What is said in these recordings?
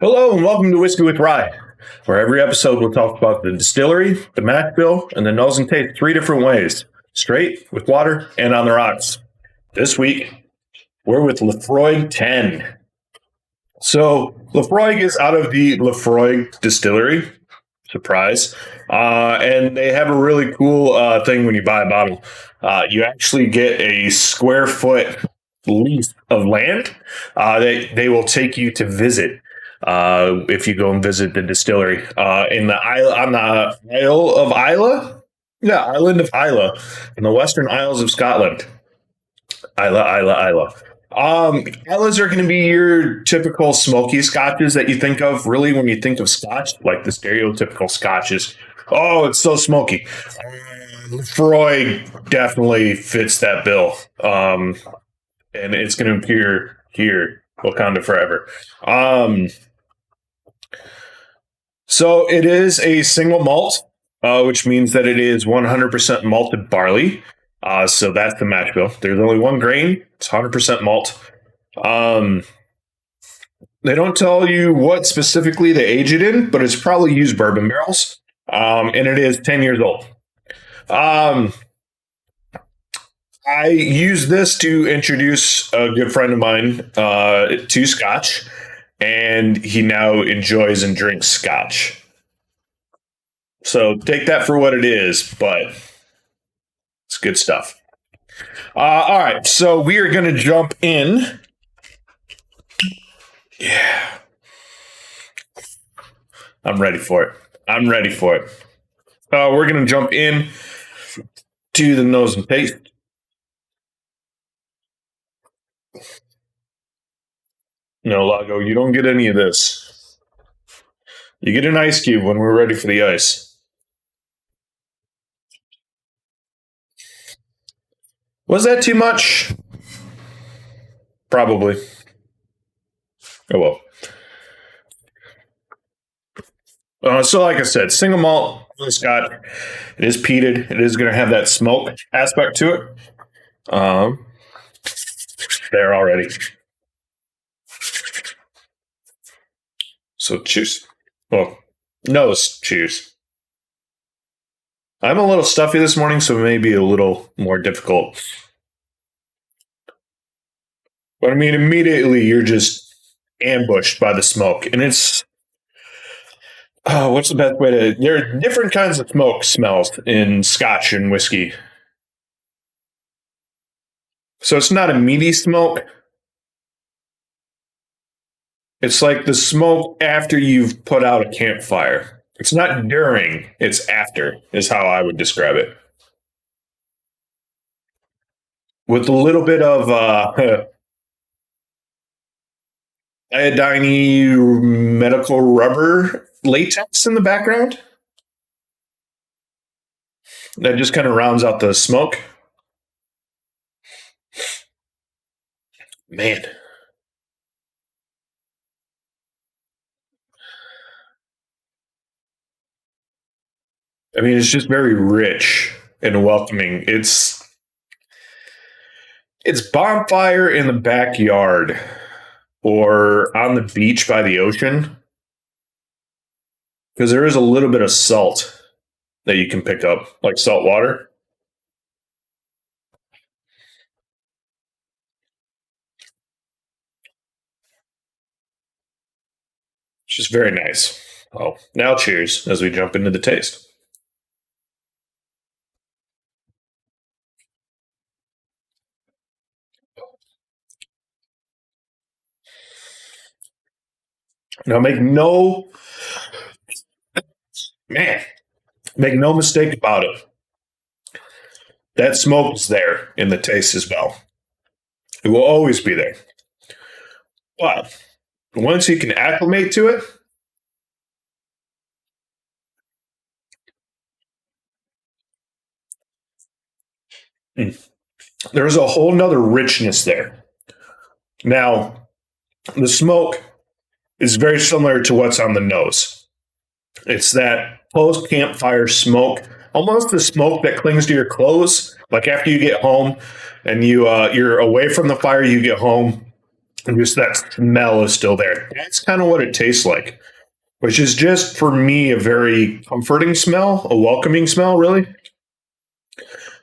Hello and welcome to Whiskey with Rye, where every episode we'll talk about the distillery, the mash bill, and the nose and taste three different ways: straight, with water, and on the rocks. This week, we're with Laphroaig 10. So, Laphroaig is out of the Laphroaig distillery. Surprise. And they have a really cool thing when you buy a bottle. You actually get a square foot lease of land. They will take you to visit. If you go and visit the distillery in the island of Islay, island of Islay, in the Western Isles of Scotland. Islay. Islas are going to be your typical smoky scotches that you think of, really, when you think of Scotch, like the stereotypical scotches. Oh, it's so smoky. Laphroaig definitely fits that bill, and it's going to appear here, Wakanda forever. So it is a single malt, which means that it is 100% malted barley. So that's the mash bill. There's only one grain. It's 100% malt. They don't tell you what specifically they age it in, but it's probably used bourbon barrels. And it is 10 years old. I use this to introduce a good friend of mine to Scotch, and he now enjoys and drinks Scotch. So take that for what it is, but it's good stuff. All right, so we are going to jump in. Yeah. I'm ready for it. We're going to jump in to the nose and taste. No, Lago, you don't get any of this. You get an ice cube when we're ready for the ice. Was that too much? Probably. Oh well. So like I said, single malt, Scotch. It is peated. It is going to have that smoke aspect to it. There already. So cheers. Well, nose cheers. I'm a little stuffy this morning, so maybe a little more difficult. But I mean, immediately you're just ambushed by the smoke. And it's, what's the best way to, there are different kinds of smoke smells in Scotch and whiskey. So it's not a meaty smoke. It's like the smoke after you've put out a campfire. It's not during, it's after, is how I would describe it. With a little bit of iodine medical rubber latex in the background. That just kind of rounds out the smoke. Man. I mean, it's just very rich and welcoming. It's bonfire in the backyard or on the beach by the ocean, because there is a little bit of salt that you can pick up, like salt water. It's just very nice. Oh, now cheers as we jump into the taste. Now, make no mistake about it. That smoke is there in the taste as well. It will always be there. But once you can acclimate to it, there's a whole nother richness there. Now, the smoke is very similar to what's on the nose. It's that post-campfire smoke, almost the smoke that clings to your clothes. Like after you get home and you're away from the fire, you get home and just that smell is still there. That's kind of what it tastes like, which is just for me a very comforting smell, a welcoming smell, really.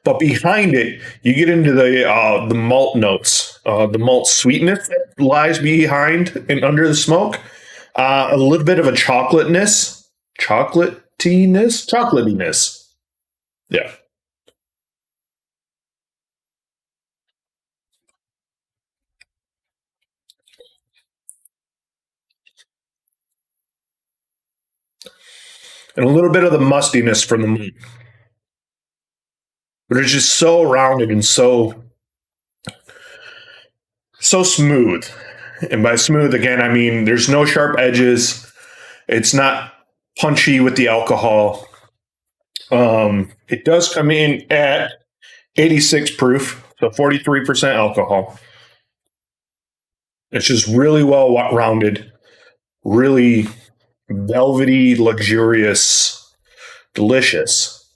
But behind it, you get into the malt notes, the malt sweetness that lies behind and under the smoke, a little bit of a chocolatiness. Yeah, and a little bit of the mustiness from the malt, but it's just so rounded and so smooth. And by smooth, again, I mean there's no sharp edges. It's not punchy with the alcohol. It does come in at 86 proof, so 43% alcohol. It's just really well rounded, really velvety, luxurious, delicious.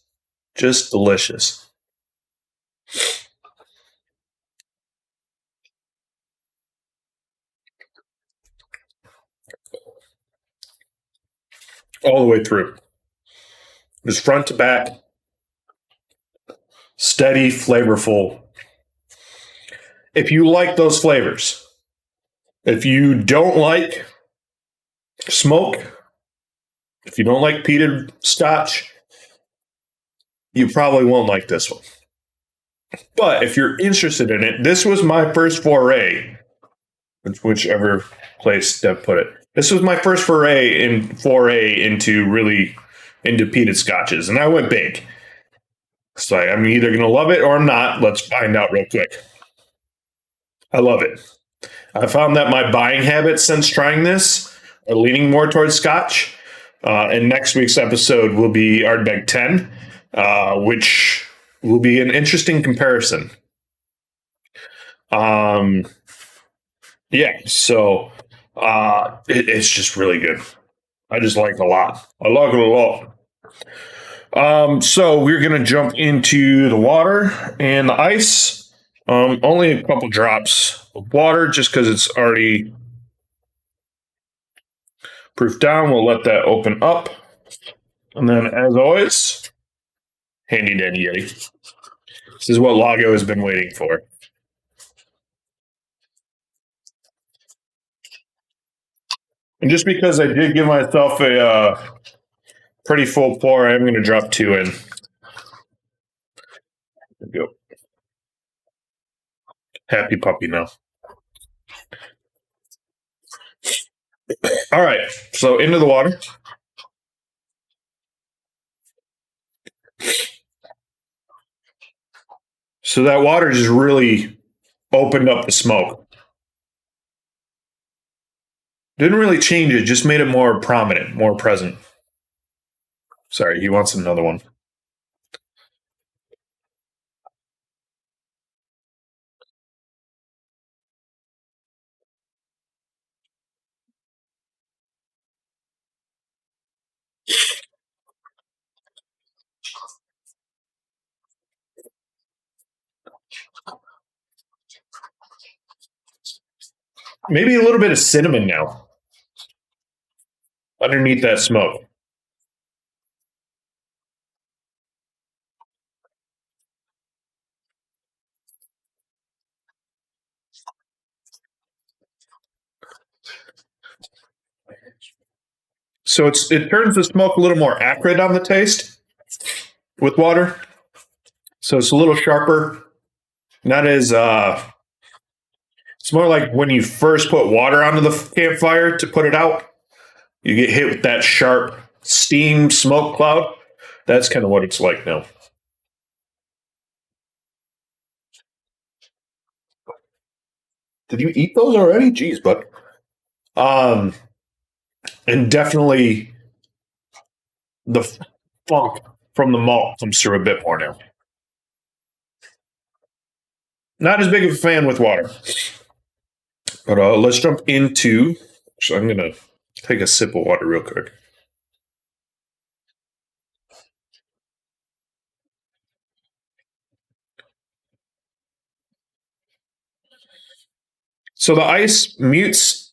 Just delicious. All the way through. Just front to back, steady, flavorful. If you like those flavors, if you don't like smoke, if you don't like peated scotch, you probably won't like this one. But if you're interested in it, this was my first foray, whichever place Dev put it. This was my first foray into really into peated scotches, and I went big. So I'm either going to love it or I'm not. Let's find out real quick. I love it. I found that my buying habits since trying this are leaning more towards scotch. And next week's episode will be Ardbeg 10, which will be an interesting comparison. Yeah, so it's just really good. I just like it a lot. I like it a lot. So we're gonna jump into the water and the ice. Only a couple drops of water, just because it's already proof down. We'll let that open up, and then, as always, handy dandy Yeti. This is what Lago has been waiting for. And just because I did give myself a pretty full pour, I'm going to drop two in. There we go. Happy puppy now. All right, so into the water. So that water just really opened up the smoke. Didn't really change it, just made it more prominent, more present. Sorry, he wants another one. Maybe a little bit of cinnamon now underneath that smoke. So it turns the smoke a little more acrid on the taste with water. So it's a little sharper. Not as it's more like when you first put water onto the campfire to put it out, you get hit with that sharp steam smoke cloud. That's kind of what it's like now. Did you eat those already? Jeez, bud. Um, and definitely the funk from the malt comes through a bit more now. Not as big of a fan with water. But let's jump into. So I'm going to take a sip of water real quick. So the ice mutes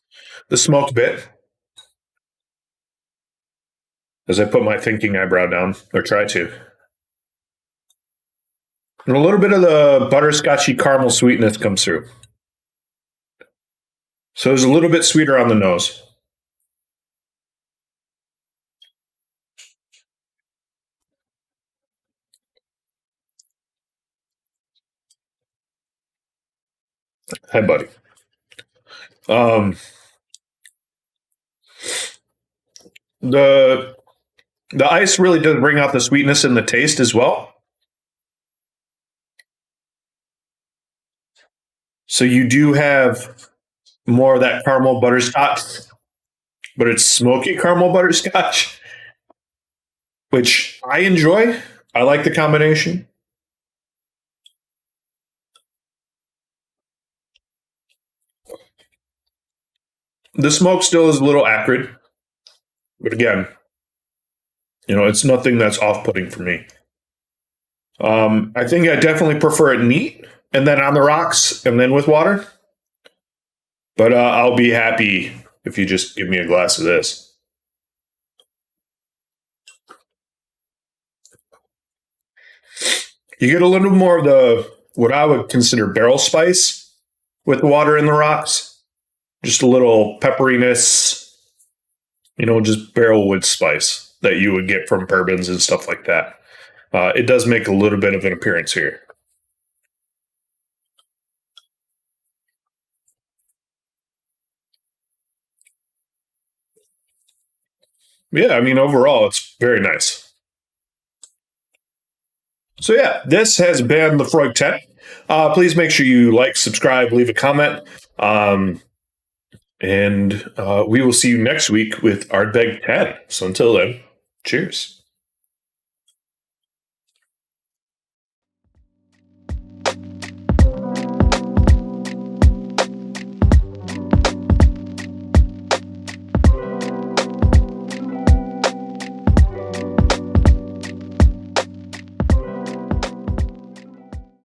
the smoke a bit as I put my thinking eyebrow down, or try to. And a little bit of the butterscotchy caramel sweetness comes through. So it's a little bit sweeter on the nose. Hi, buddy. The ice really does bring out the sweetness in the taste as well. So you do have more of that caramel butterscotch, but it's smoky caramel butterscotch, which I enjoy. I like the combination. The smoke still is a little acrid, but again, it's nothing that's off-putting for me. I think I definitely prefer it neat, and then on the rocks, and then with water. But I'll be happy if you just give me a glass of this. You get a little more of the what I would consider barrel spice with the water in the rocks. Just a little pepperiness, just barrel wood spice that you would get from bourbons and stuff like that. It does make a little bit of an appearance here. Yeah, I mean, overall, it's very nice. So yeah, this has been Laphroaig 10. Please make sure you like, subscribe, leave a comment. And we will see you next week with Ardbeg 10. So until then, cheers.